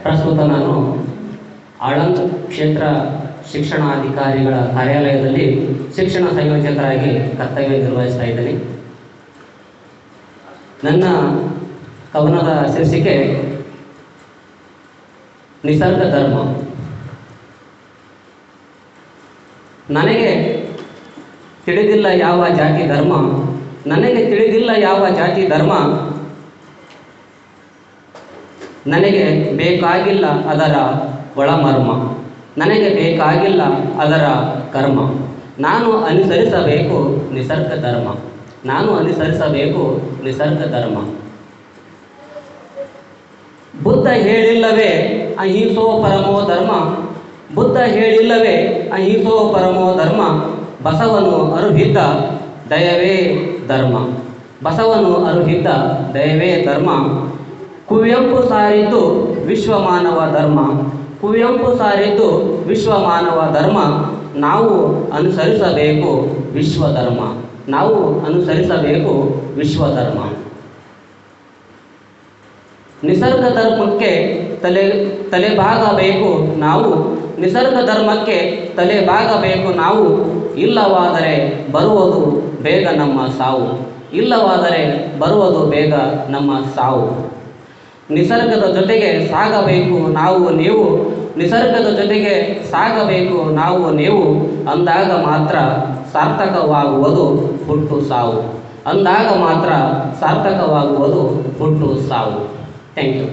ಪ್ರಸ್ತುತ ನಾನು ಆಳಂದ್ ಕ್ಷೇತ್ರ ಶಿಕ್ಷಣಾಧಿಕಾರಿಗಳ ಕಾರ್ಯಾಲಯದಲ್ಲಿ ಶಿಕ್ಷಣ ಸಂಯೋಜಕರಾಗಿ ಕರ್ತವ್ಯ ನಿರ್ವಹಿಸ್ತಾ ಇದ್ದೀನಿ. ನನ್ನ ಕವನದ ಶೀರ್ಷಿಕೆ ನಿಸರ್ಗ ಧರ್ಮ. ನನಗೆ ತಿಳಿದಿಲ್ಲ ಯಾವ ಜಾತಿ ಧರ್ಮ, ನನಗೆ ತಿಳಿದಿಲ್ಲ ಯಾವ ಜಾತಿ ಧರ್ಮ, ನನಗೆ ಬೇಕಾಗಿಲ್ಲ ಅದರ ಒಳಮರ್ಮ, ನನಗೆ ಬೇಕಾಗಿಲ್ಲ ಅದರ ಕರ್ಮ. ನಾನು ಅನುಸರಿಸಬೇಕು ನಿಸರ್ಗ ಧರ್ಮ, ನಾನು ಅನುಸರಿಸಬೇಕು ನಿಸರ್ಗ ಧರ್ಮ. ಬುದ್ಧ ಹೇಳಿಲ್ಲವೇ ಅಹಿಂಸೋ ಪರಮೋ ಧರ್ಮ, ಬುದ್ಧ ಹೇಳಿಲ್ಲವೇ ಅಹಿಂಸೋ ಪರಮೋ ಧರ್ಮ. ಬಸವನು ಅರುಹಿತ ದಯವೇ ಧರ್ಮ, ಬಸವನು ಅರುಹಿತ ದಯವೇ ಧರ್ಮ. ಕುವೆಂಪು ಸಾರಿದ್ದು ವಿಶ್ವಮಾನವ ಧರ್ಮ, ಕುವೆಂಪು ಸಾರಿದ್ದು ವಿಶ್ವಮಾನವ ಧರ್ಮ. ನಾವು ಅನುಸರಿಸಬೇಕು ವಿಶ್ವಧರ್ಮ, ನಾವು ಅನುಸರಿಸಬೇಕು ವಿಶ್ವಧರ್ಮ. ನಿಸರ್ಗ ಧರ್ಮಕ್ಕೆ ತಲೆಬಾಗಬೇಕು ನಾವು, ನಿಸರ್ಗ ಧರ್ಮಕ್ಕೆ ತಲೆಬಾಗಬೇಕು ನಾವು. ಇಲ್ಲವಾದರೆ ಬರುವುದು ಬೇಗ ನಮ್ಮ ಸಾವು, ಇಲ್ಲವಾದರೆ ಬರುವುದು ಬೇಗ ನಮ್ಮ ಸಾವು. ನಿಸರ್ಗದ ಜೊತೆಗೆ ಸಾಗಬೇಕು ನಾವು ನೀವು, ನಿಸರ್ಗದ ಜೊತೆಗೆ ಸಾಗಬೇಕು ನಾವು ನೀವು. ಅಂದಾಗ ಮಾತ್ರ ಸಾರ್ಥಕವಾಗುವುದು ಹುಟ್ಟು ಸಾವು, ಅಂದಾಗ ಮಾತ್ರ ಸಾರ್ಥಕವಾಗುವುದು ಹುಟ್ಟು ಸಾವು. Thank you.